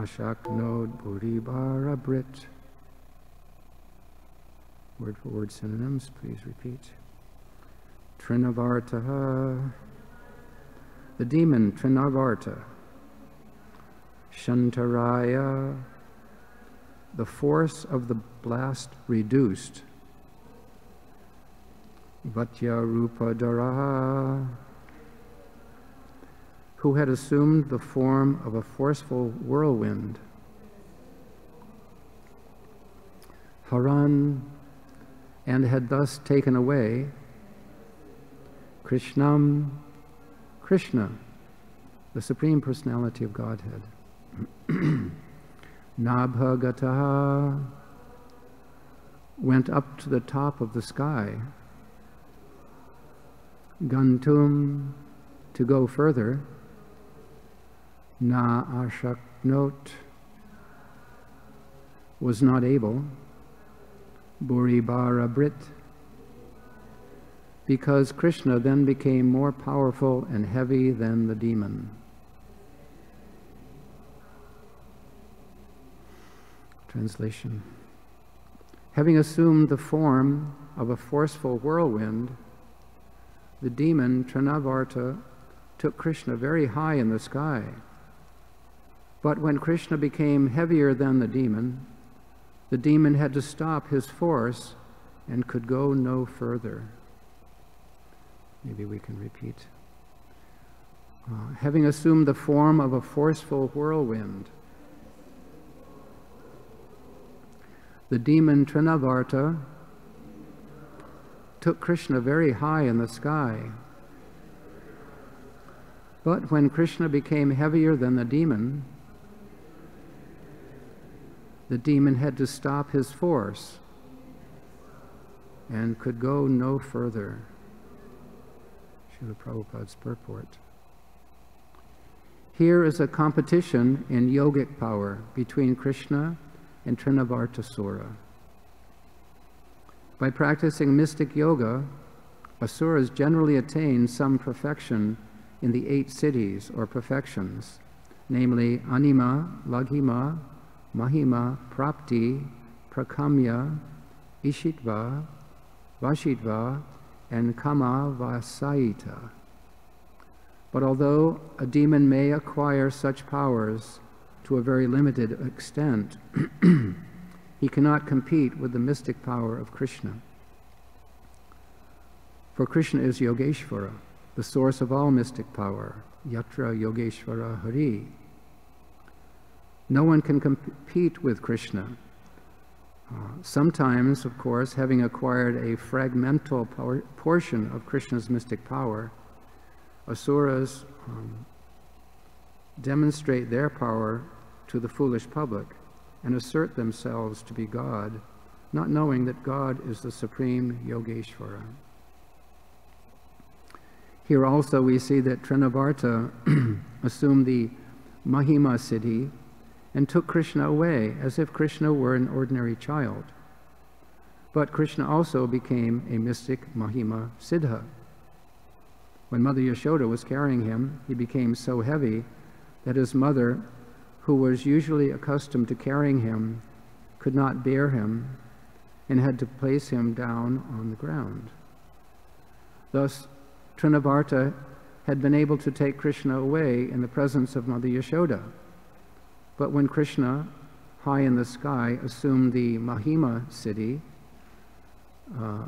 ashaknod buribara brit. Word for word synonyms, please repeat. Trinavartaha, the demon Trinavarta. Shantaraya, the force of the blast reduced. Vatyarupadara, who had assumed the form of a forceful whirlwind. Haran, and had thus taken away. Krishnam, Krishna, the Supreme Personality of Godhead. Nabhagataha, went up to the top of the sky. Gantum, to go further. Na ashaknot, was not able. Buribara brit, because Krishna then became more powerful and heavy than the demon. Translation. Having assumed the form of a forceful whirlwind, the demon Trinavarta took Krishna very high in the sky. But when Krishna became heavier than the demon had to stop his force and could go no further. Maybe we can repeat. Having assumed the form of a forceful whirlwind, the demon Trinavarta took Krishna very high in the sky. But when Krishna became heavier than the demon had to stop his force and could go no further. Srila Prabhupada's purport. Here is a competition in yogic power between Krishna and Trinavartasura. By practicing mystic yoga, asuras generally attain some perfection in the 8 siddhis or perfections, namely Anima, Laghima, Mahima, Prapti, Prakamya, Ishitva, Vashitva, and Kama Vasaita. But although a demon may acquire such powers to a very limited extent, he cannot compete with the mystic power of Krishna. For Krishna is Yogeshvara, the source of all mystic power, Yatra Yogeshvara Hari. No one can compete with Krishna. Sometimes, of course, having acquired a fragmental portion of Krishna's mystic power, asuras demonstrate their power to the foolish public and assert themselves to be God, not knowing that God is the supreme Yogeshvara. Here also we see that Trinavarta assumed the Mahima Siddhi and took Krishna away as if Krishna were an ordinary child. But Krishna also became a mystic Mahima Siddha. When Mother Yashoda was carrying him, he became so heavy that his mother, who was usually accustomed to carrying him, could not bear him and had to place him down on the ground. Thus, Trinavarta had been able to take Krishna away in the presence of Mother Yashoda. But when Krishna, high in the sky, assumed the Mahima Siddhi,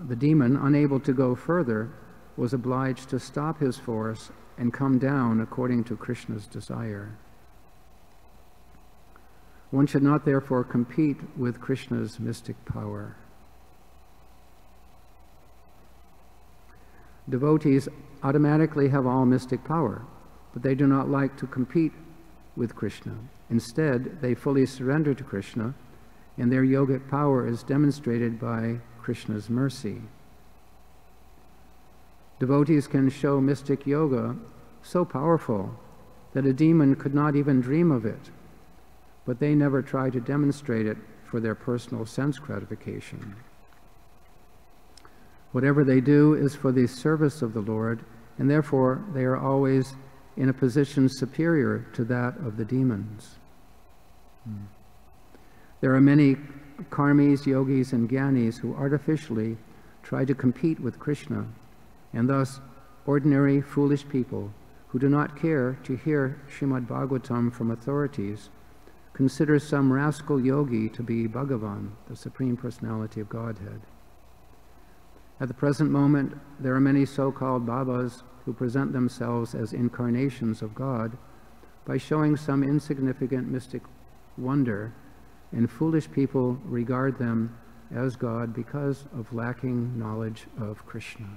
the demon, unable to go further, was obliged to stop his force and come down according to Krishna's desire. One should not therefore compete with Krishna's mystic power. Devotees automatically have all mystic power, but they do not like to compete with Krishna. Instead, they fully surrender to Krishna, and their yogic power is demonstrated by Krishna's mercy. Devotees can show mystic yoga so powerful that a demon could not even dream of it, but they never try to demonstrate it for their personal sense gratification. Whatever they do is for the service of the Lord, and therefore they are always in a position superior to that of the demons. There are many karmis, yogis, and gyanis who artificially try to compete with Krishna, and thus ordinary foolish people who do not care to hear Srimad Bhagavatam from authorities consider some rascal yogi to be Bhagavan, the Supreme Personality of Godhead. At the present moment, there are many so-called Babas who present themselves as incarnations of God by showing some insignificant mystic wonder, and foolish people regard them as God because of lacking knowledge of Krishna.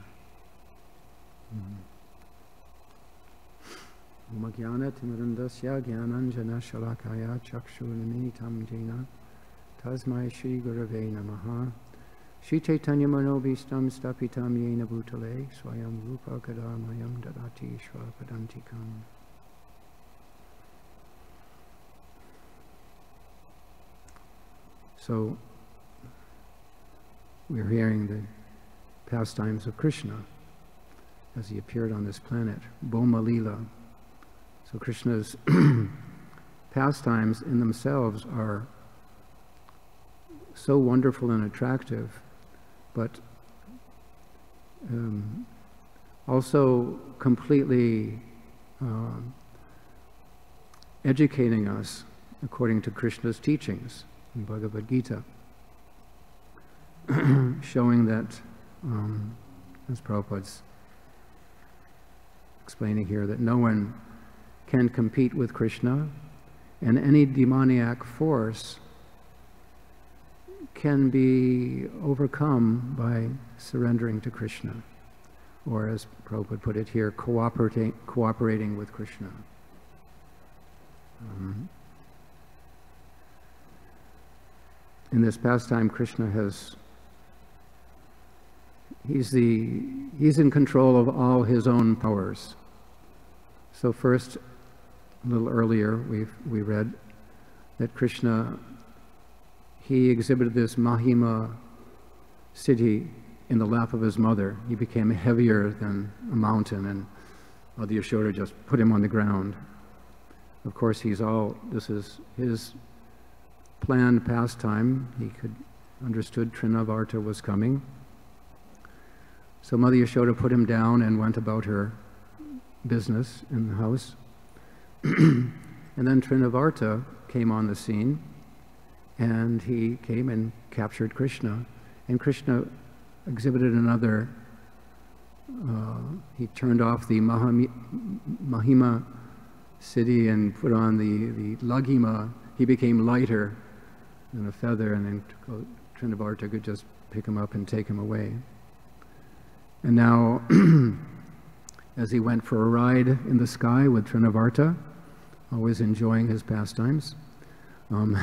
Umagyana timirandasya gyananjana shalakaya chakshurminitam jena tasmai Shri Gurave Namaha Shri Chaitanya Manobhistam Stapitam Yena Bhutale Swayam Rupa Kadamayam Dadati Shvapadantikam. So, we're hearing the pastimes of Krishna as he appeared on this planet, Bhoma Lila. So Krishna's pastimes in themselves are so wonderful and attractive, but also completely educating us according to Krishna's teachings in Bhagavad-Gita, showing that, as Prabhupada's explaining here, that no one can compete with Krishna, and any demoniac force can be overcome by surrendering to Krishna, or as Prabhupada put it here, cooperating with Krishna. In this pastime, Krishna he's in control of all his own powers. So first, a little earlier, we read that Krishna, he exhibited this Mahima siddhi in the lap of his mother. He became heavier than a mountain, and Mother Yashoda just put him on the ground. Of course, this is his planned pastime. He understood Trinavarta was coming. So Mother Yashoda put him down and went about her business in the house. And then Trinavarta came on the scene, and he came and captured Krishna. And Krishna exhibited another, he turned off the Mahima siddhi and put on the Laghima. He became lighter than a feather, and then Trinavarta could just pick him up and take him away. And now, as he went for a ride in the sky with Trinavarta, always enjoying his pastimes, all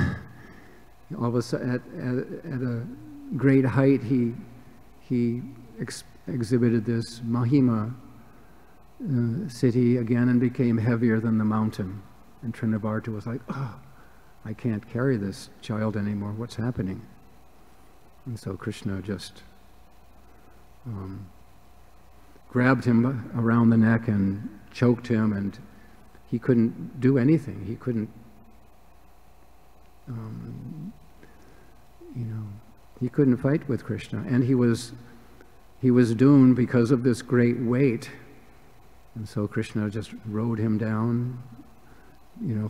of a sudden, at a great height, he exhibited this Mahima siddhi again and became heavier than the mountain. And Trinavarta was like, "Oh, I can't carry this child anymore. What's happening?" And so Krishna just grabbed him around the neck and choked him, and he couldn't do anything. He couldn't, he couldn't fight with Krishna, and he was doomed because of this great weight. And so Krishna just rode him down,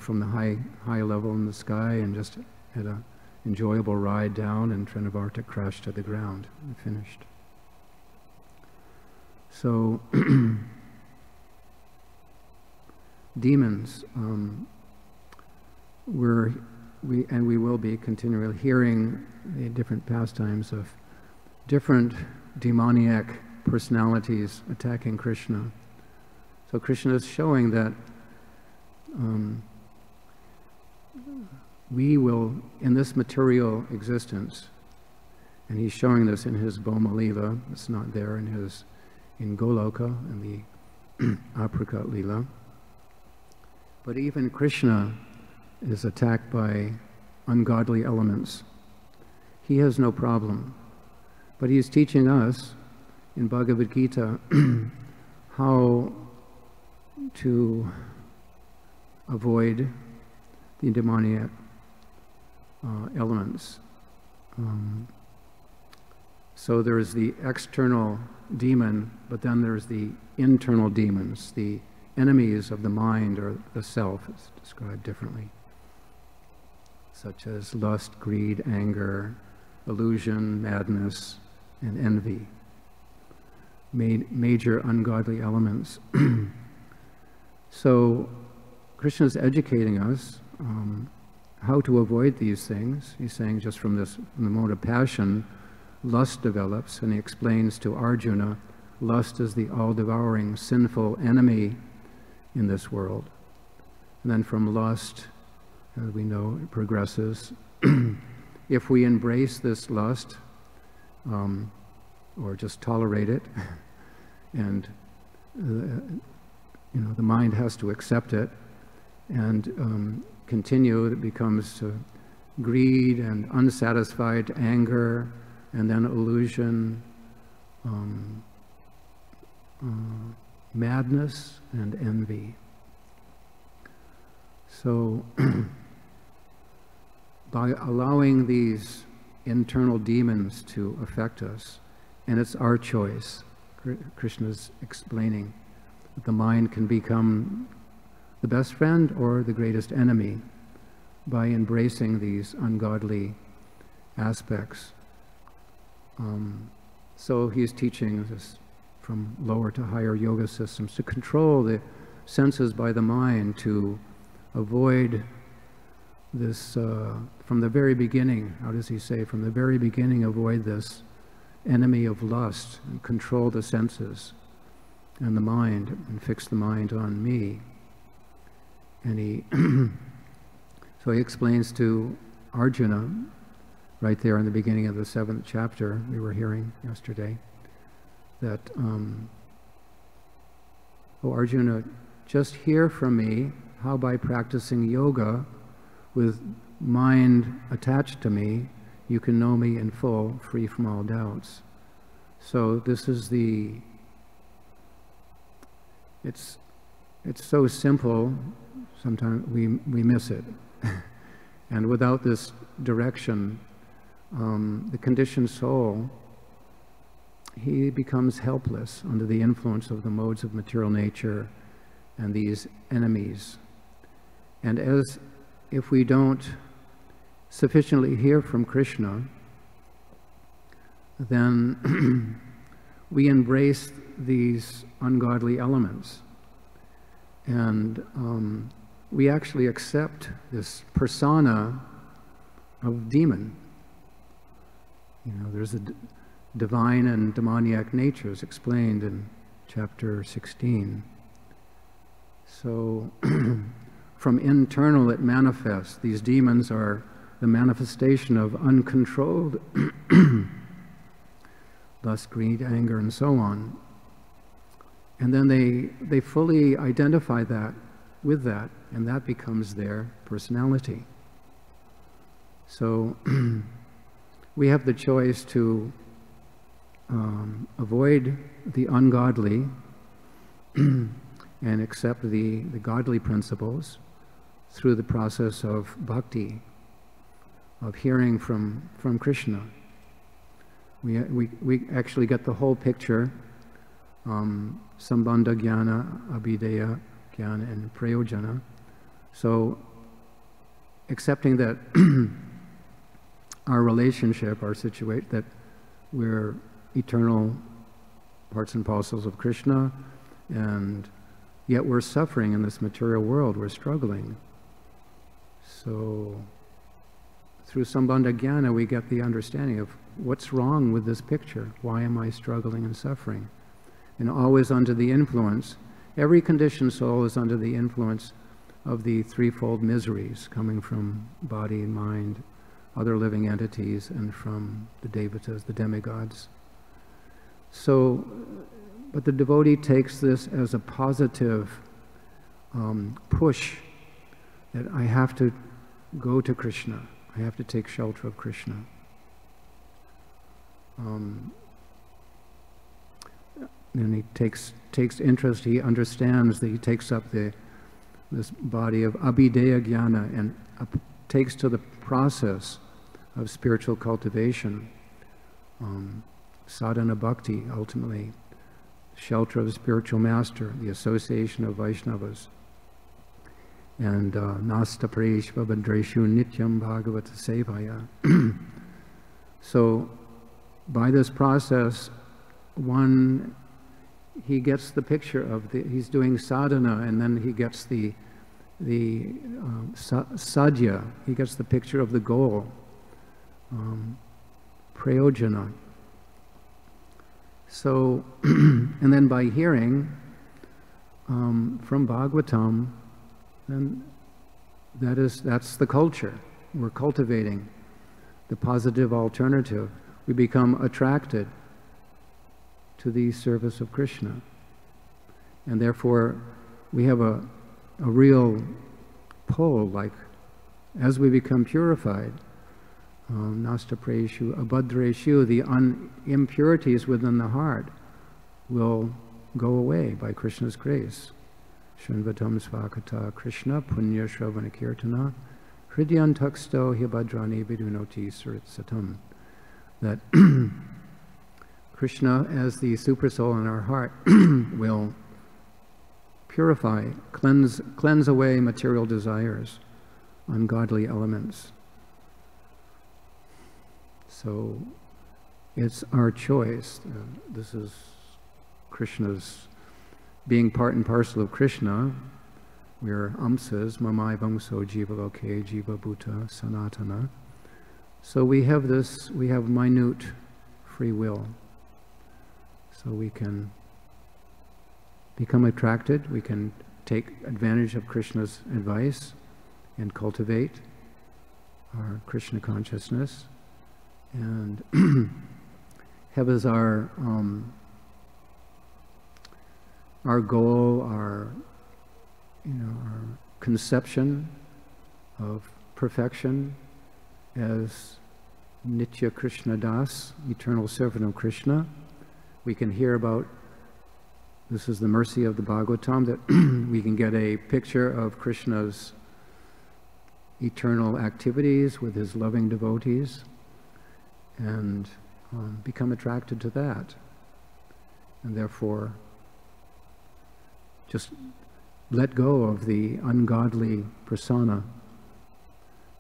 from the high level in the sky, and just had an enjoyable ride down, and Trinavarta crashed to the ground and finished. So demons, we will be continually hearing the different pastimes of different demoniac personalities attacking Krishna. So Krishna is showing that we will, in this material existence, and he's showing this in his Bhoma Lila, it's not there in Goloka, in the Aprika Lila. But even Krishna is attacked by ungodly elements. He has no problem. But he is teaching us in Bhagavad-Gita how to avoid the demoniac elements. So there's the external demon, but then there's the internal demons, the enemies of the mind or the self, is described differently, such as lust, greed, anger, illusion, madness, and envy. Major ungodly elements. So Krishna is educating us how to avoid these things. He's saying just from the mode of passion, lust develops, and he explains to Arjuna, lust is the all-devouring sinful enemy in this world. And then from lust, as we know, it progresses. If we embrace this lust, or just tolerate it, and the mind has to accept it and continue, it becomes greed and unsatisfied anger, and then illusion, madness, and envy. So by allowing these internal demons to affect us, and it's our choice, Krishna's explaining that the mind can become the best friend or the greatest enemy by embracing these ungodly aspects. So he's teaching us from lower to higher yoga systems to control the senses by the mind, to avoid this from the very beginning. How does he say? From the very beginning, avoid this enemy of lust, and control the senses and the mind, and fix the mind on me. And he so he explains to Arjuna right there in the beginning of the 7th chapter we were hearing yesterday that, oh Arjuna, just hear from me how by practicing yoga with mind attached to me, you can know me in full, free from all doubts. So this is it's so simple, sometimes we miss it. And without this direction, the conditioned soul, he becomes helpless under the influence of the modes of material nature and these enemies. And if we don't sufficiently hear from Krishna, then we embrace these ungodly elements. And we actually accept this persona of demon. There's a divine and demoniac natures explained in chapter 16. So from internal it manifests. These demons are the manifestation of uncontrolled lust, greed, anger, and so on. And then they fully identify that with that, and that becomes their personality. So we have the choice to avoid the ungodly and accept the godly principles through the process of bhakti, of hearing from Krishna. We actually get the whole picture, sambandha jnana, abhideya jnana, and prayojana. So accepting that our relationship, our situation, that we're eternal parts and parcels of Krishna, and yet we're suffering in this material world, we're struggling. So through sambandha jnana we get the understanding of what's wrong with this picture, why am I struggling and suffering? And always under the influence, every conditioned soul is under the influence of the threefold miseries coming from body and mind, other living entities, and from the devatas, the demigods. So, but the devotee takes this as a positive push that I have to go to Krishna, I have to take shelter of Krishna. And he takes interest, he understands that he takes up this body of abhideya jnana, and takes to the process of spiritual cultivation, sadhana bhakti, ultimately, shelter of the spiritual master, the association of Vaishnavas, and nasta preshva badreshu nityam bhagavata sevaya. So, by this process, he gets the picture of he's doing sadhana, and then he gets the sadhya, he gets the picture of the goal, prayojana. So, and then by hearing from Bhagavatam, then that's the culture. We're cultivating the positive alternative. We become attracted to the service of Krishna. And therefore, we have a real pull, like, as we become purified, nasta prayeshu abhadreshu, the impurities within the heart will go away by Krishna's grace. Shanvatam svakata Krishna punya shravana kirtana hridyan taksto hibhadrani vidunoti satam. That Krishna, as the supersoul in our heart, will purify, cleanse away material desires, ungodly elements. So it's our choice. This is Krishna's, being part and parcel of Krishna. We're amsas, mamai vamso jiva loke jiva bhuta sanatana. So we have minute free will. So we can become attracted, we can take advantage of Krishna's advice and cultivate our Krishna consciousness, and have as our goal, our conception of perfection as Nitya Krishna Das, eternal servant of Krishna. We can hear about, this is the mercy of the Bhagavatam, that we can get a picture of Krishna's eternal activities with his loving devotees, and become attracted to that. And therefore, just let go of the ungodly persona,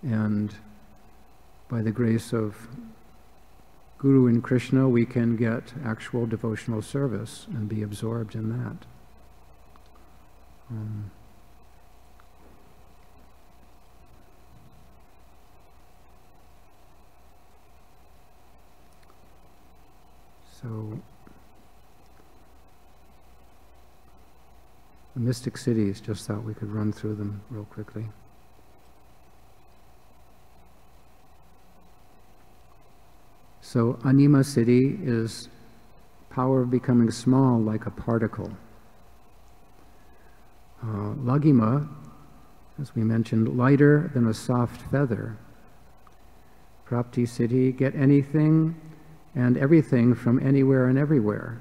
and by the grace of Guru and Krishna, we can get actual devotional service and be absorbed in that. So, the mystic cities, just thought we could run through them real quickly. So Anima Siddhi is power of becoming small like a particle. Laghima, as we mentioned, lighter than a soft feather. Prapti Siddhi, get anything and everything from anywhere and everywhere.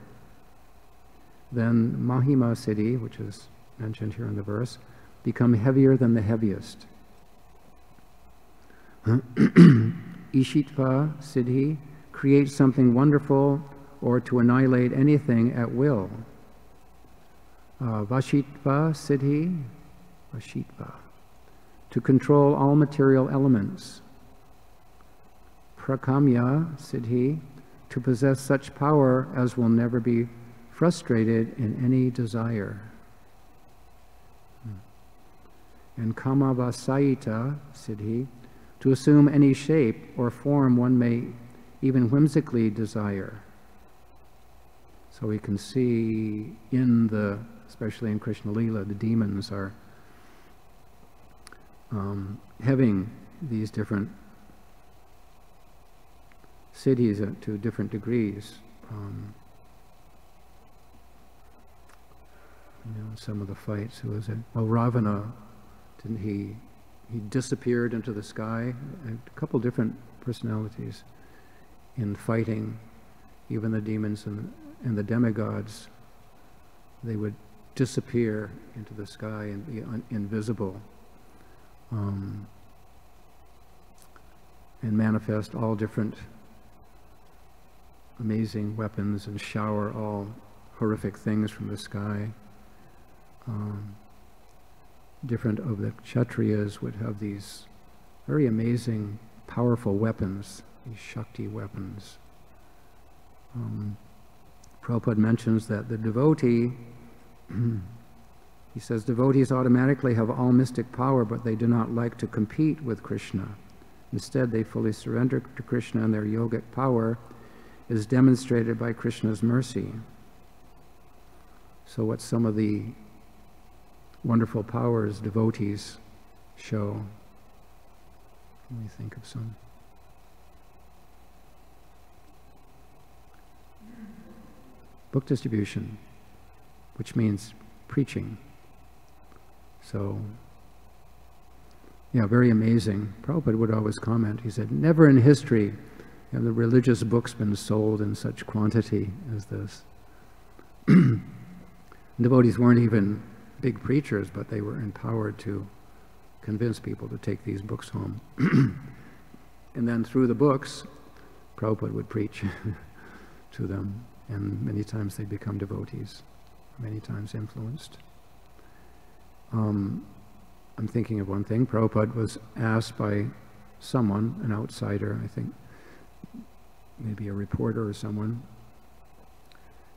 Then Mahima Siddhi, which is mentioned here in the verse, become heavier than the heaviest. Ishitva Siddhi, create something wonderful or to annihilate anything at will. Vashitva Siddhi, Vashitva, to control all material elements. Prakamya Siddhi, to possess such power as will never be frustrated in any desire. And Kamavasayita Siddhi, to assume any shape or form one may even whimsically desire. So we can see especially in Krishna Lila, the demons are having these different cities to different degrees. Some of the fights, who was it? Well, Ravana, didn't he disappeared into the sky? A couple different personalities in fighting. Even the demons and the demigods, they would disappear into the sky and be invisible. and manifest all different amazing weapons and shower all horrific things from the sky. Different of the Kshatriyas would have these very amazing, powerful weapons, these Shakti weapons. Prabhupada mentions that the devotee, he says, devotees automatically have all mystic power, but they do not like to compete with Krishna. Instead, they fully surrender to Krishna, and their yogic power is demonstrated by Krishna's mercy. So what's some of the wonderful powers devotees show? Can we think of some? Book distribution, which means preaching. So, yeah, very amazing. Prabhupada would always comment, he said, never in history have the religious books been sold in such quantity as this. Devotees weren't even big preachers, but they were empowered to convince people to take these books home. And then through the books, Prabhupada would preach to them, and many times they become devotees, many times influenced. I'm thinking of one thing. Prabhupada was asked by someone, an outsider, I think, maybe a reporter or someone,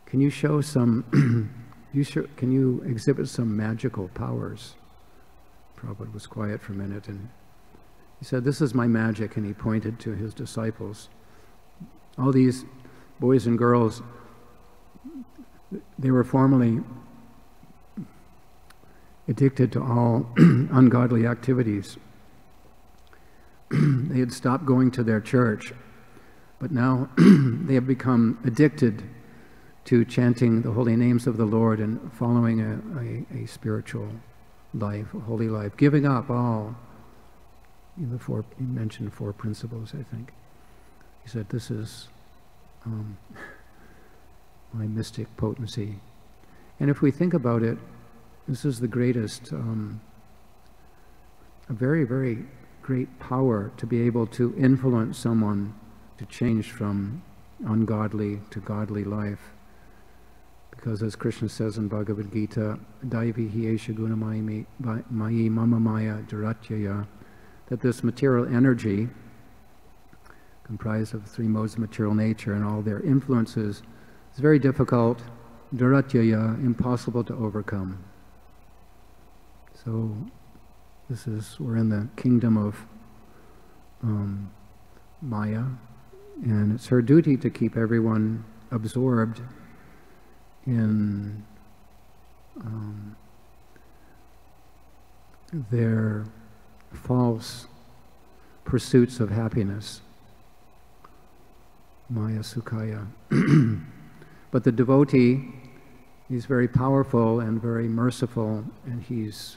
can you show some, can you exhibit some magical powers? Prabhupada was quiet for a minute, and he said, this is my magic, and he pointed to his disciples. All these boys and girls, they were formerly addicted to all ungodly activities. They had stopped going to their church, but now they have become addicted to chanting the holy names of the Lord and following a spiritual life, a holy life, giving up all. He mentioned 4 principles, I think. He said, this is my mystic potency. And if we think about it, this is the greatest, a very, very great power to be able to influence someone to change from ungodly to godly life. Because as Krishna says in Bhagavad-Gita, Daivi hi esha guna mayi mama maya duratyaya, that this material energy, comprised of 3 modes of material nature and all their influences, is very difficult, duratyaya, impossible to overcome. So we're in the kingdom of Maya, and it's her duty to keep everyone absorbed in their false pursuits of happiness, Maya Sukhaya. But the devotee, he's very powerful and very merciful, and he's,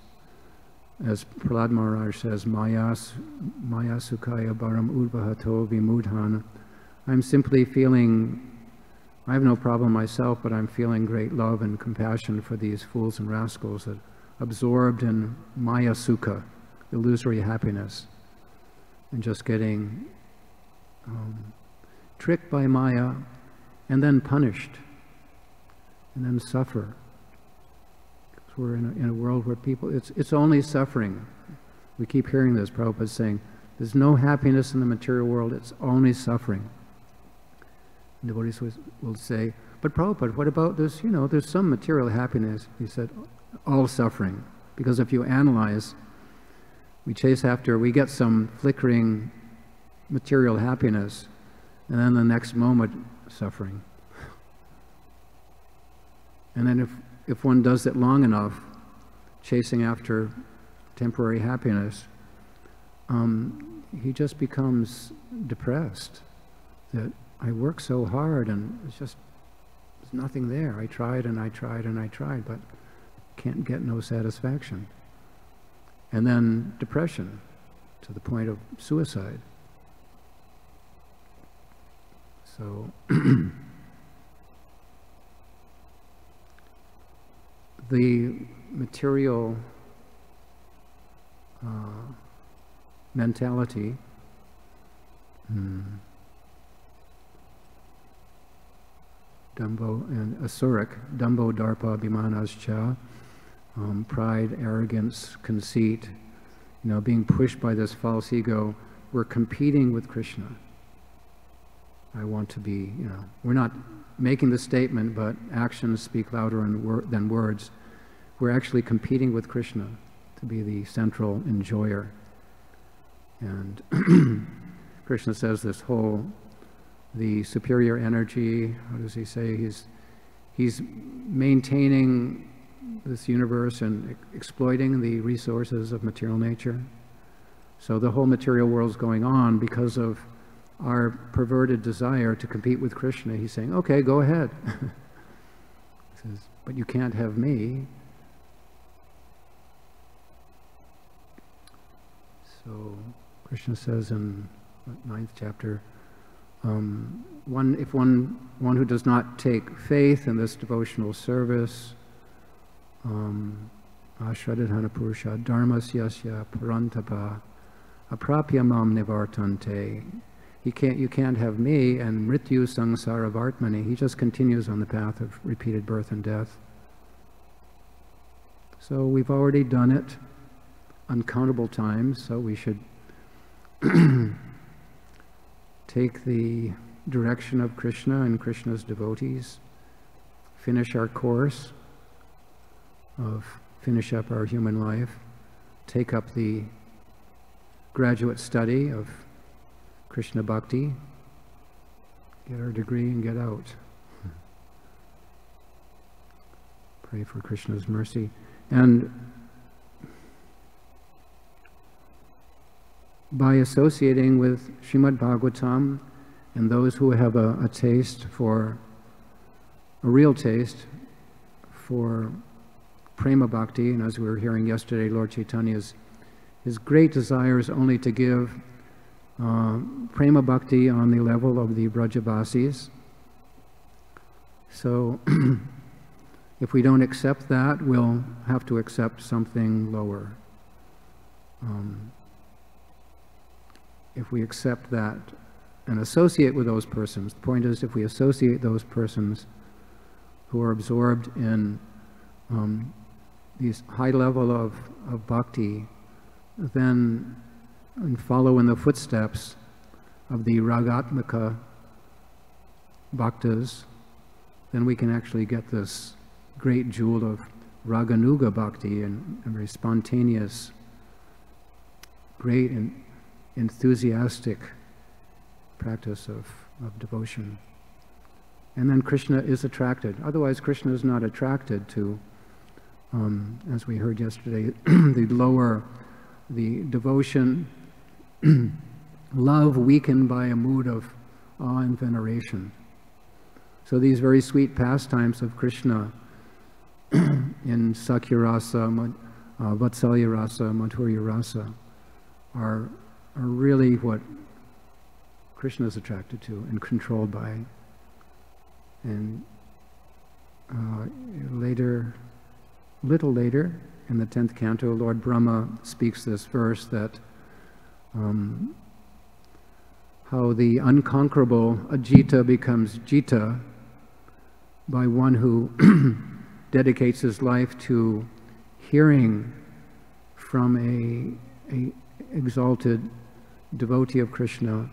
as Prahlad Maharaj says, Maya Sukhaya Baram Udvahato Vimudhana. I'm simply feeling, I have no problem myself, but I'm feeling great love and compassion for these fools and rascals that absorbed in Maya Sukha, illusory happiness, and just getting tricked by Maya and then punished and then suffer. Because we're in a world where people, it's only suffering. We keep hearing this, Prabhupada saying, there's no happiness in the material world, it's only suffering. And devotees will say, but Prabhupada, what about this, there's some material happiness. He said, all suffering. Because if you analyze, we chase after, we get some flickering material happiness, and then the next moment, suffering. And then if one does it long enough, chasing after temporary happiness, he just becomes depressed. That I work so hard and there's nothing there. I tried and I tried and I tried, but can't get no satisfaction. And then depression to the point of suicide. So the material mentality Dambo and Asuric, Dambo Darpa Bhimanascha, pride, arrogance, conceit, being pushed by this false ego. We're competing with Krishna. I want to be, we're not making the statement, but actions speak louder than words. We're actually competing with Krishna to be the central enjoyer. And Krishna says the superior energy, how does he say? He's maintaining this universe and exploiting the resources of material nature. So the whole material world is going on because of our perverted desire to compete with Krishna. He's saying, okay, go ahead. He says, but you can't have me. So Krishna says in the 9th chapter, if one who does not take faith in this devotional service, ashradhana purusha dharmasyasya parantapa aprapyamam nivartante. You can't have me, and mrityu sangsara vartmani. He just continues on the path of repeated birth and death. So we've already done it uncountable times, so we should take the direction of Krishna and Krishna's devotees, finish our course finish up our human life, take up the graduate study of Krishna Bhakti, get our degree and get out. Pray for Krishna's mercy. And by associating with Srimad Bhagavatam and those who have a taste for, a real taste for Prema Bhakti, and as we were hearing yesterday, Lord Chaitanya's his great desire is only to give Prema Bhakti on the level of the Brajavasis. So if we don't accept that, we'll have to accept something lower. If we accept that and associate with those persons, the point is, if we associate those persons who are absorbed in these high level of bhakti, then and follow in the footsteps of the ragatmaka bhaktas, then we can actually get this great jewel of raganuga bhakti and very spontaneous, great and enthusiastic practice of devotion. And then Krishna is attracted. Otherwise, Krishna is not attracted to, as we heard yesterday, the devotion, love weakened by a mood of awe and veneration. So these very sweet pastimes of Krishna in Sakya Rasa, Vatsalya Rasa, Madhurya Rasa are really what Krishna is attracted to and controlled by. And little later, in the 10th canto, Lord Brahma speaks this verse that how the unconquerable Ajita becomes Jita by one who dedicates his life to hearing from a exalted devotee of Krishna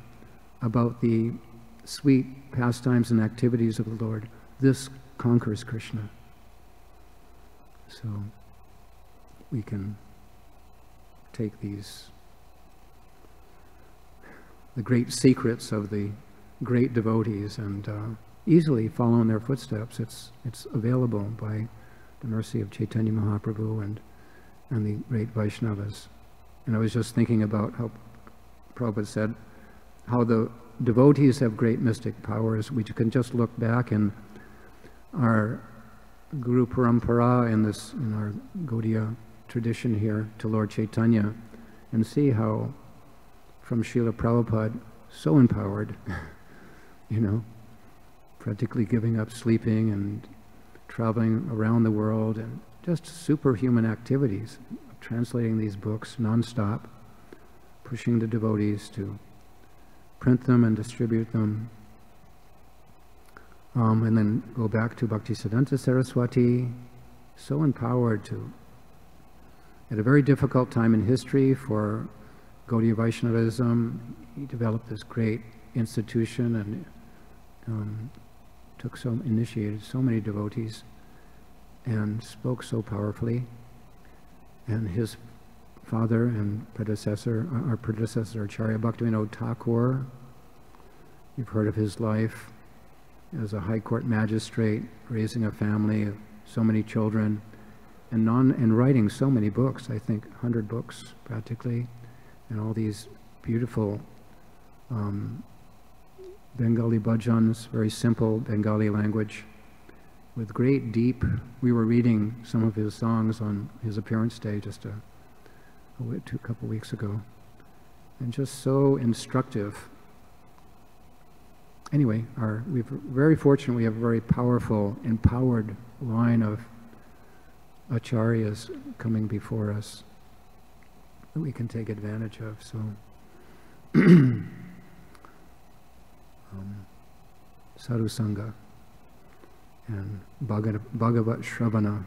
about the sweet pastimes and activities of the Lord. This conquers Krishna. So we can take the great secrets of the great devotees and easily follow in their footsteps. It's available by the mercy of Chaitanya Mahaprabhu and the great Vaishnavas. And I was just thinking about how Prabhupada said how the devotees have great mystic powers. We can just look back in our Guru Parampara in our Gaudiya tradition here to Lord Chaitanya and see how from Srila Prabhupada, so empowered, practically giving up sleeping and traveling around the world and just superhuman activities, translating these books non-stop, pushing the devotees to print them and distribute them. And then go back to Bhaktisiddhanta Saraswati, so empowered to, at a very difficult time in history for Gaudiya Vaishnavism, he developed this great institution and initiated so many devotees and spoke so powerfully. And his father and our predecessor, Acharya Bhaktivinoda Thakur, you've heard of his life as a high court magistrate, raising a family of so many children, and writing so many books, I think 100 books practically, and all these beautiful Bengali bhajans, very simple Bengali language, with great deep. We were reading some of his songs on his appearance day just a couple weeks ago, and just so instructive. Anyway, we're very fortunate. We have a very powerful, empowered line of acharyas coming before us that we can take advantage of. So, sadhu sangha and Bhagavat Shravana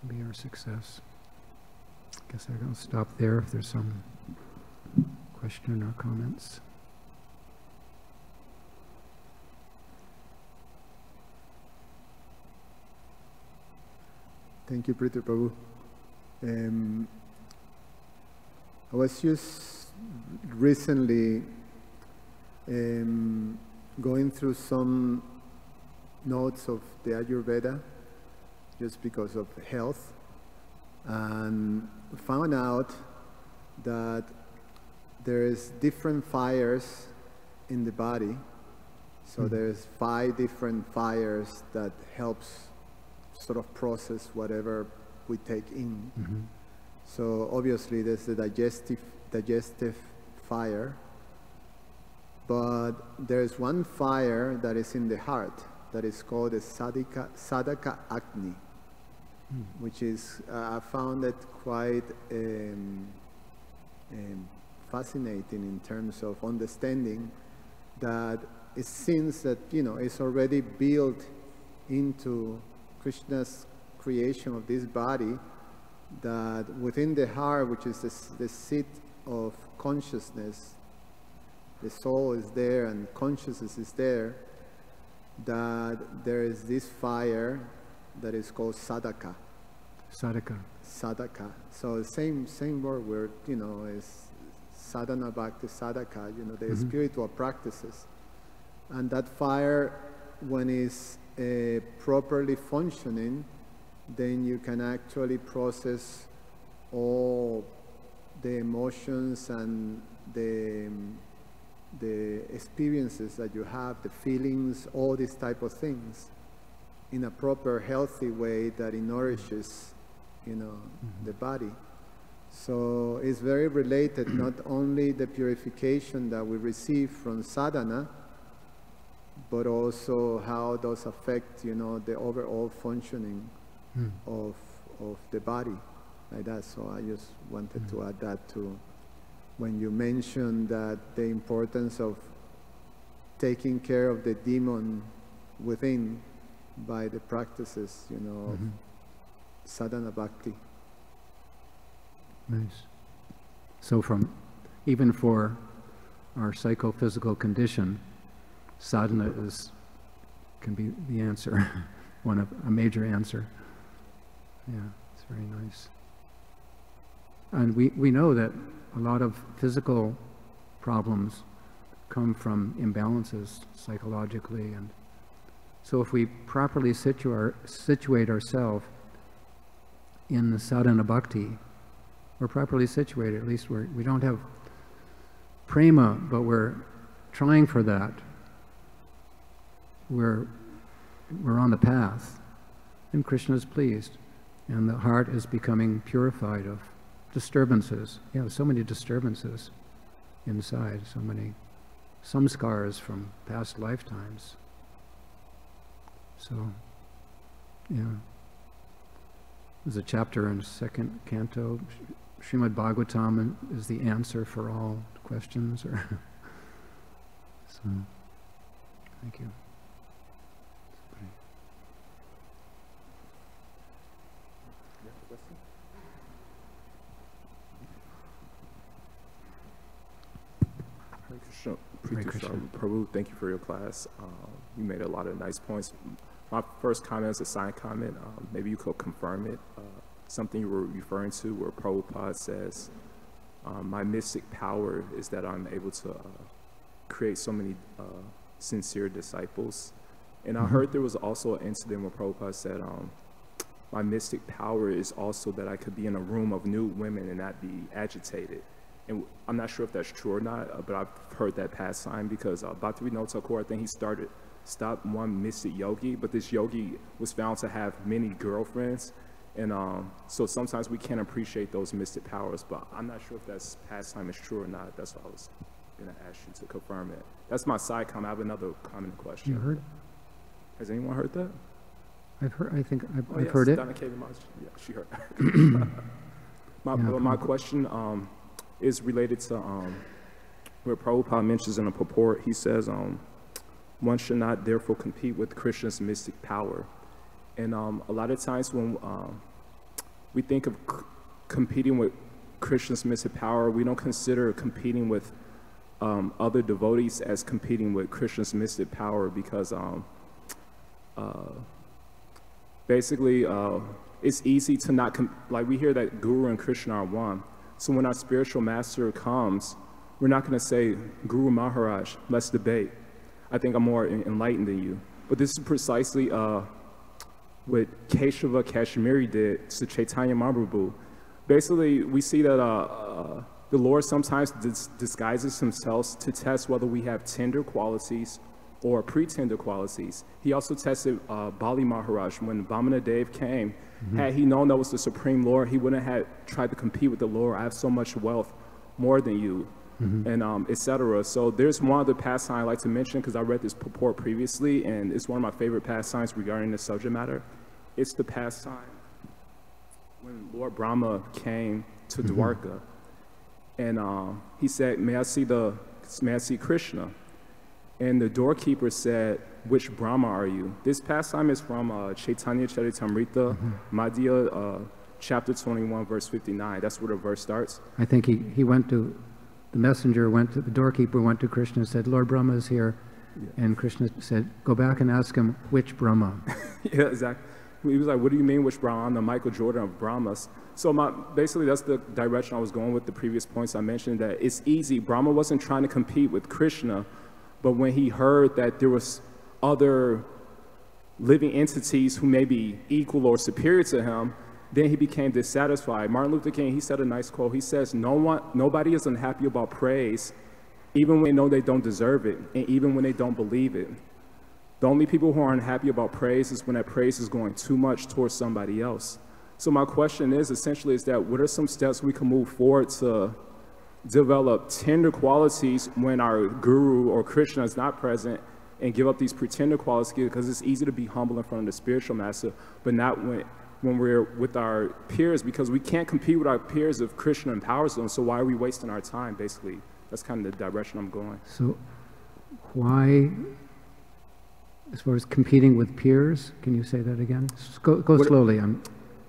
be our success. I guess I'm going to stop there if there's some question or comments. Thank you, Prithvi Prabhu. I was just recently going through some notes of the Ayurveda just because of health, and found out that there is different fires in the body. So there's 5 different fires that helps sort of process whatever we take in. So obviously there's the digestive fire, but there's one fire that is in the heart that is called the Sadhaka Agni, which is, I found it quite fascinating in terms of understanding that it seems that, it's already built into Krishna's creation of this body, that within the heart, which is the seat of consciousness, the soul is there and consciousness is there, that there is this fire that is called sadhaka. Sadhaka. So the same word where, is sadhana bhakti sadhaka, the spiritual practices. And that fire, when it's properly functioning, then you can actually process all the emotions and the experiences that you have, the feelings, all these type of things, in a proper, healthy way that it nourishes, the body. So it's very related, not only the purification that we receive from sadhana, but also how those affect, the overall functioning of the body, like that. So I just wanted to add that to when you mentioned that the importance of taking care of the demon within by the practices, of sadhana bhakti. Nice. So even for our psychophysical condition, sadhana can be the answer, a major answer. Yeah, it's very nice. And we know that a lot of physical problems come from imbalances psychologically, and so if we properly situate ourselves in the sadhana bhakti, we're properly situated. At least we don't have prema, but we're trying for that. We're on the path, and Krishna is pleased, and the heart is becoming purified of disturbances. Yeah, so many disturbances inside, so many samskars from past lifetimes. So, yeah. There's a chapter in 2nd canto, Srimad Bhagavatam is the answer for all questions, or So, thank you. Hare Krishna. Prabhu, thank you for your class. You made a lot of nice points. My first comment is a side comment. Maybe you could confirm it. Something you were referring to where Prabhupada says, my mystic power is that I'm able to create so many sincere disciples. And I heard there was also an incident where Prabhupada said, my mystic power is also that I could be in a room of nude women and not be agitated. And I'm not sure if that's true or not, but I've heard that pastime because Bhaktivinoda Thakur, I think he stopped one mystic yogi, but this yogi was found to have many girlfriends. And so sometimes we can't appreciate those mystic powers, but I'm not sure if that's pastime is true or not. That's what I was going to ask you to confirm it. That's my side comment. I have another comment and question. You heard? Has anyone heard that? I've heard. I think I've yes, heard it. Donna Kheli, yeah, she heard. My question is related to where Prabhupada mentions in a purport. He says, one should not therefore compete with Krishna's mystic power. And a lot of times when we think of competing with Krishna's mystic power, we don't consider competing with other devotees as competing with Krishna's mystic power because basically it's easy to not, like we hear that Guru and Krishna are one. So when our spiritual master comes, we're not going to say, Guru Maharaj, let's debate. I think I'm more enlightened than you. But this is precisely what Keshava Kashmiri did to Chaitanya Mahaprabhu. Basically, we see that the Lord sometimes disguises himself to test whether we have tender qualities or pretender qualities. He also tested Bali Maharaj when Vamana Dev came. Had he known that was the Supreme Lord, he wouldn't have tried to compete with the Lord. I have so much wealth, more than you, and etc. So there's one other pastime I'd like to mention because I read this purport previously, and it's one of my favorite pastimes regarding this subject matter. It's the pastime when Lord Brahma came to Dwarka, and he said, "May I see Krishna?" And the doorkeeper said, "Which Brahma are you?" This pastime is from Chaitanya Charitamrita, Madhya, chapter 21, verse 59. That's where the verse starts. I think the doorkeeper went to Krishna and said, Lord Brahma is here. Yeah. And Krishna said, go back and ask him, which Brahma? Yeah, exactly. He was like, what do you mean, which Brahma? I'm the Michael Jordan of Brahmas. So basically, that's the direction I was going with the previous points I mentioned, that it's easy. Brahma wasn't trying to compete with Krishna, but when he heard that there was other living entities who may be equal or superior to him, then he became dissatisfied. Martin Luther King, he said a nice quote. He says, nobody is unhappy about praise, even when they know they don't deserve it, and even when they don't believe it. The only people who are unhappy about praise is when that praise is going too much towards somebody else. So my question is, essentially, is that what are some steps we can move forward to develop tender qualities when our guru or Krishna is not present, and give up these pretender qualities, because it's easy to be humble in front of the spiritual master, but not when we're with our peers, because we can't compete with our peers if Krishna empowers them. So why are we wasting our time, basically? That's kind of the direction I'm going. So why, as far as competing with peers, can you say that again? Go slowly.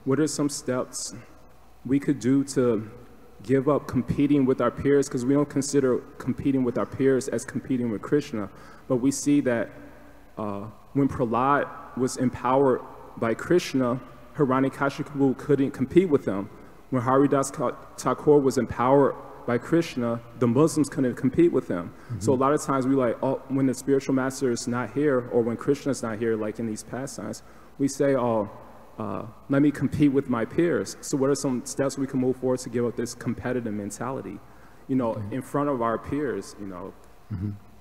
What are some steps we could do to give up competing with our peers? Because we don't consider competing with our peers as competing with Krishna. But we see that when Prahlad was empowered by Krishna, Hiranyakashipu couldn't compete with him. When Haridas Thakur was empowered by Krishna, the Muslims couldn't compete with him. So a lot of times we like, oh, when the spiritual master is not here, or when Krishna is not here, like in these pastimes, we say, oh, let me compete with my peers. So what are some steps we can move forward to give up this competitive mentality, in front of our peers,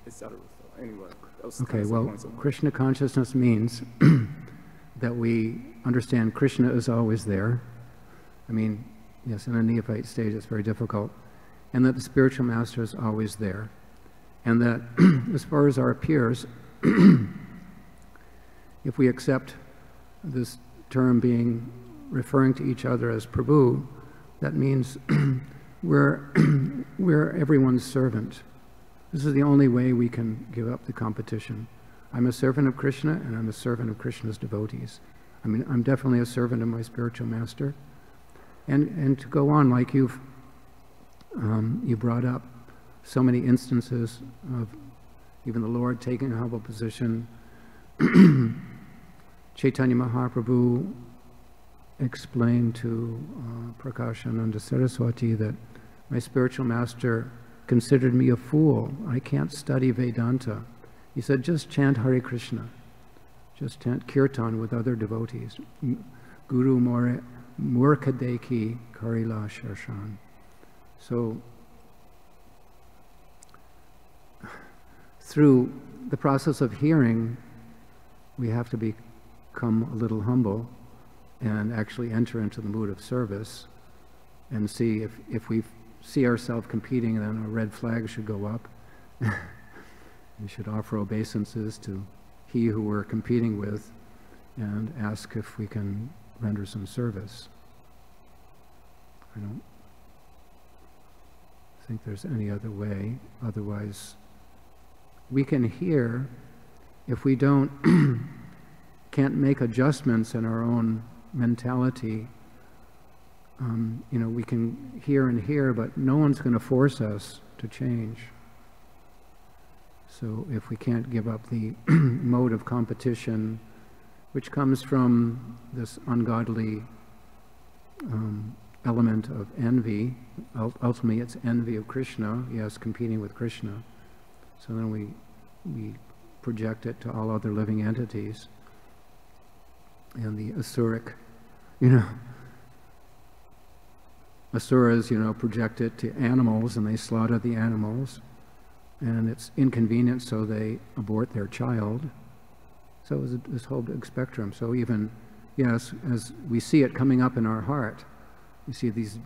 etc. So anyway, that was okay. Well, Krishna consciousness means that we understand Krishna is always there. I mean, yes, in a neophyte stage, it's very difficult. And that the spiritual master is always there. And that as far as our peers, if we accept this term being referring to each other as Prabhu, that means we're everyone's servant. This is the only way we can give up the competition. I'm a servant of Krishna, and I'm a servant of Krishna's devotees. I mean, I'm definitely a servant of my spiritual master. And to go on, like you brought up so many instances of even the Lord taking a humble position. Chaitanya Mahaprabhu explained to Prakashananda Saraswati that my spiritual master considered me a fool. I can't study Vedanta. He said, just chant Hare Krishna. Just chant Kirtan with other devotees. Guru Murkadeki Karila Sharshan. So, through the process of hearing, we have to become a little humble and actually enter into the mood of service and see if we see ourselves competing, then a red flag should go up. We should offer obeisances to he who we're competing with and ask if we can render some service. I don't think there's any other way. Otherwise, we can hear if we can't make adjustments in our own mentality. We can hear and hear, but no one's going to force us to change. So if we can't give up the mode of competition, which comes from this ungodly element of envy, ultimately it's envy of Krishna, yes, competing with Krishna. So then we project it to all other living entities. And the asuric, asuras, project it to animals, and they slaughter the animals. And it's inconvenient, so they abort their child. So it was this whole big spectrum. So even, yes, as we see it coming up in our heart, we see these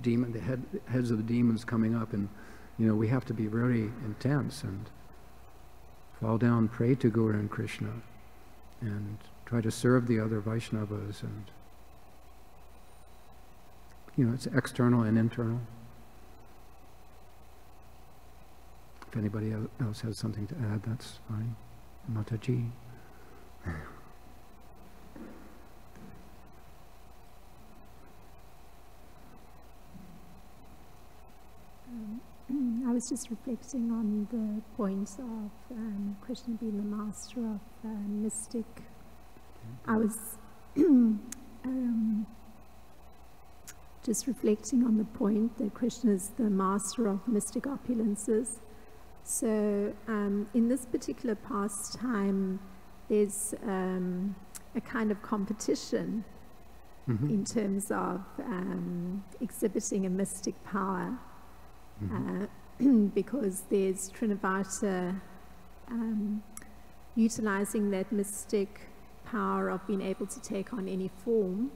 heads of the demons coming up, and we have to be very intense and fall down, pray to Guru and Krishna, and try to serve the other Vaishnavas. And it's external and internal. If anybody else has something to add, that's fine. Mataji. I was just reflecting on the point of Krishna being the master of mystic. I was just reflecting on the point that Krishna is the master of mystic opulences. So in this particular pastime, there's a kind of competition in terms of exhibiting a mystic power, because there's Srinivasa utilizing that mystic power of being able to take on any form,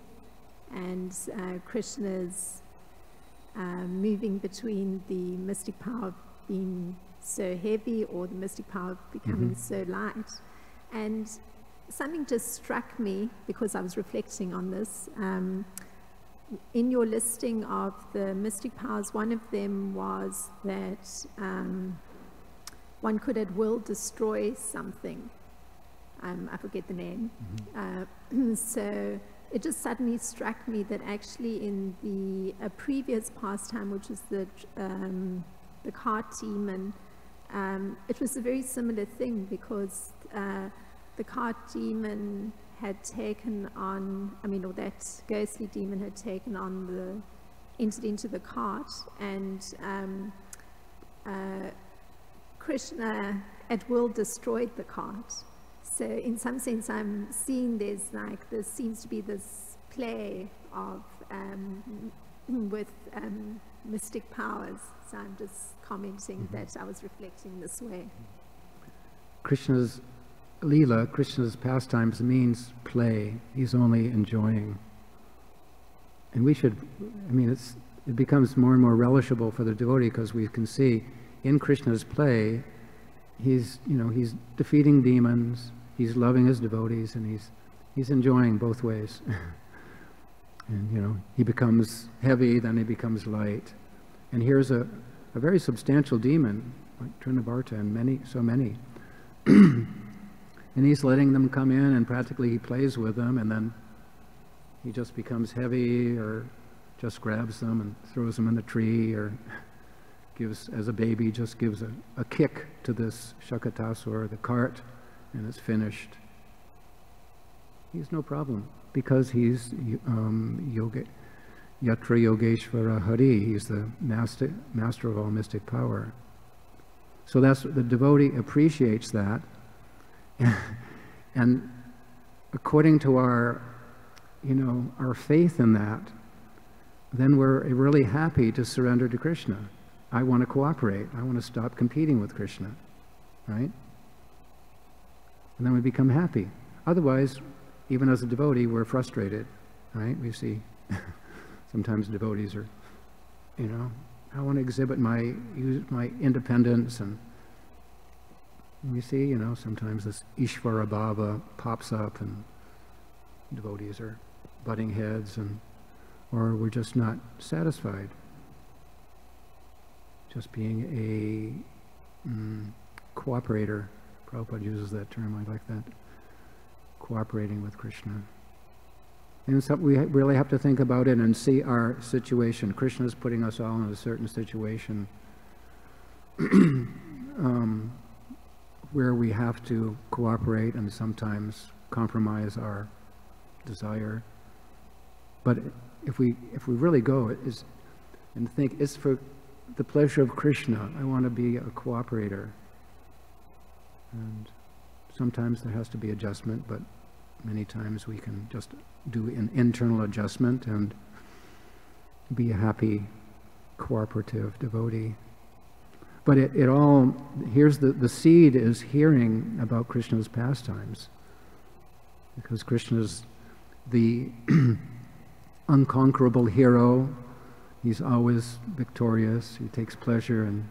and Krishna's moving between the mystic power of being so heavy or the mystic power of becoming so light. And something just struck me because I was reflecting on this. In your listing of the mystic powers, one of them was that one could at will destroy something. I forget the name. So it just suddenly struck me that actually in the previous pastime, which is the cart demon, it was a very similar thing, because the cart demon had taken on, or that ghostly demon had taken on entered into the cart, and Krishna at will destroyed the cart. So in some sense I'm seeing this seems to be this play of with mystic powers. So I'm just commenting that I was reflecting this way. Krishna's Leela, Krishna's pastimes means play. He's only enjoying. And we should, it becomes more and more relishable for the devotee, because we can see in Krishna's play, he's defeating demons, he's loving his devotees, and he's enjoying both ways. And he becomes heavy, then he becomes light. And here's a very substantial demon. like Trinavarta and so many. And he's letting them come in, and practically he plays with them, and then he just becomes heavy, or just grabs them and throws them in the tree, or gives, as a baby, just gives a kick to this Shakatasura, the cart, and it's finished. He's no problem, because he's Yatra Yogeshvara Hari. He's the master of all mystic power. So that's, the devotee appreciates that, and according to our, our faith in that, then we're really happy to surrender to Krishna. I want to cooperate. I want to stop competing with Krishna, right? And then we become happy. Otherwise, even as a devotee, we're frustrated, right? We see sometimes devotees are, I want to exhibit my independence, and we see, sometimes this Ishvara Bhava pops up, and devotees are butting heads, or we're just not satisfied. Just being a cooperator. Prabhupada uses that term, I like that. Cooperating with Krishna. And so we really have to think about it and see our situation. Krishna is putting us all in a certain situation where we have to cooperate and sometimes compromise our desire. But if we really go and think, it's for the pleasure of Krishna, I want to be a cooperator. And sometimes there has to be adjustment, but many times we can just do an internal adjustment and be a happy, cooperative devotee. But it all, here's the seed is hearing about Krishna's pastimes. Because Krishna's the unconquerable hero. He's always victorious. He takes pleasure in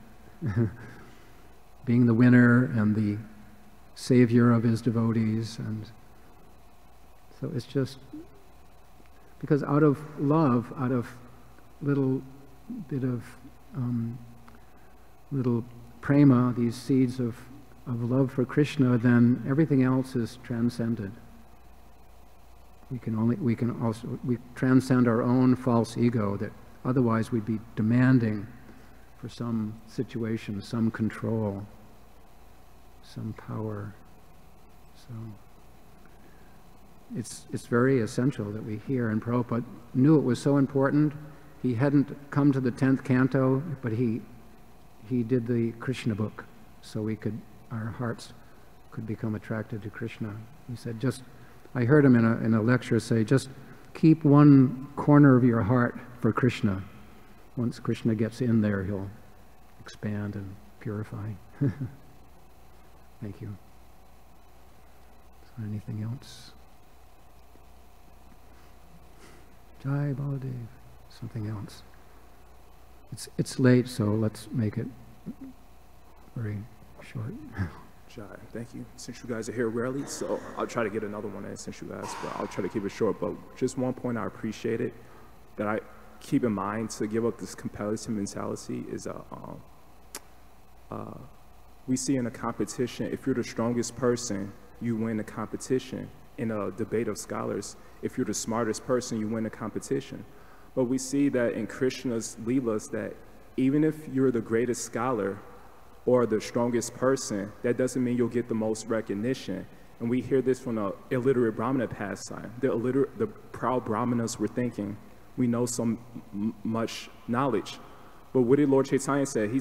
being the winner and the savior of his devotees. And so it's just because out of love, out of little bit of little prema, these seeds of love for Krishna, then everything else is transcended. We transcend our own false ego, that otherwise we'd be demanding for some situation, some control, some power. So it's very essential that we hear, and Prabhupada knew it was so important. He hadn't come to the 10th canto, but he did the Krishna book, so our hearts could become attracted to Krishna. He said, I heard him in a lecture say, just keep one corner of your heart for Krishna. Once Krishna gets in there, he'll expand and purify. Thank you. Is there anything else? Jai Baladev. Something else. It's late, so let's make it very short. Jai, thank you. Since you guys are here rarely, so I'll try to get another one in since you guys, but I'll try to keep it short. But just one point I appreciate it, that I keep in mind to give up this competitive mentality is we see in a competition, if you're the strongest person, you win the competition. In a debate of scholars, if you're the smartest person, you win the competition. But we see that in Krishna's Leelas, that even if you're the greatest scholar or the strongest person, that doesn't mean you'll get the most recognition. And we hear this from the illiterate Brahmana pastime. The proud Brahmanas were thinking, we know so much knowledge. But what did Lord Chaitanya say? He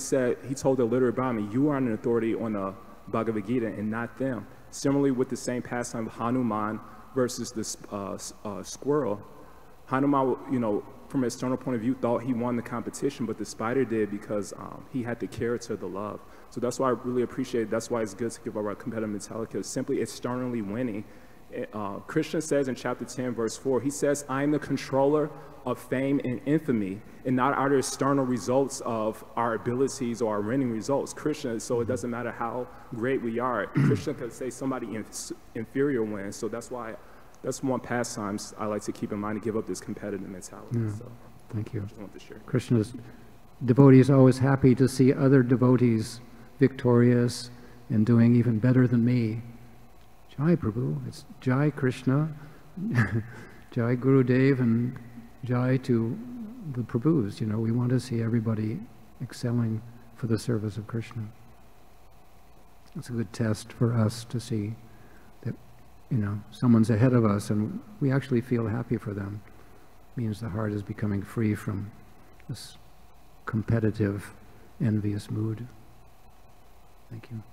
told the illiterate Brahmin, you are an authority on the Bhagavad-Gita and not them. Similarly with the same pastime of Hanuman versus this squirrel. Hanuman, from an external point of view, thought he won the competition, but the spider did because he had the character, the love. So that's why I really appreciate it. That's why it's good to give our competitive mentality, because simply externally winning. Krishna says in chapter 10, verse 4, he says, I am the controller of fame and infamy, and not our external results of our abilities or our winning results. Krishna, so it doesn't matter how great we are. Krishna could say somebody inferior wins. So that's why, that's one pastime I like to keep in mind, to give up this competitive mentality. Yeah. So, thank you. I just want to share. Krishna's devotee is always happy to see other devotees victorious and doing even better than me. Jai Prabhu, it's Jai Krishna, Jai Gurudev, and Jai to the Prabhus. You know, we want to see everybody excelling for the service of Krishna. It's a good test for us to see that, you know, someone's ahead of us and we actually feel happy for them. It means the heart is becoming free from this competitive, envious mood. Thank you.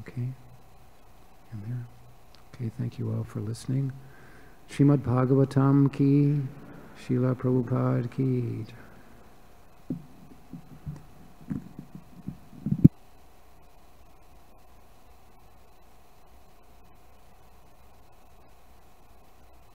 Okay. And there. Okay, thank you all for listening. Srimad Bhagavatam ki, Srila Prabhupada ki.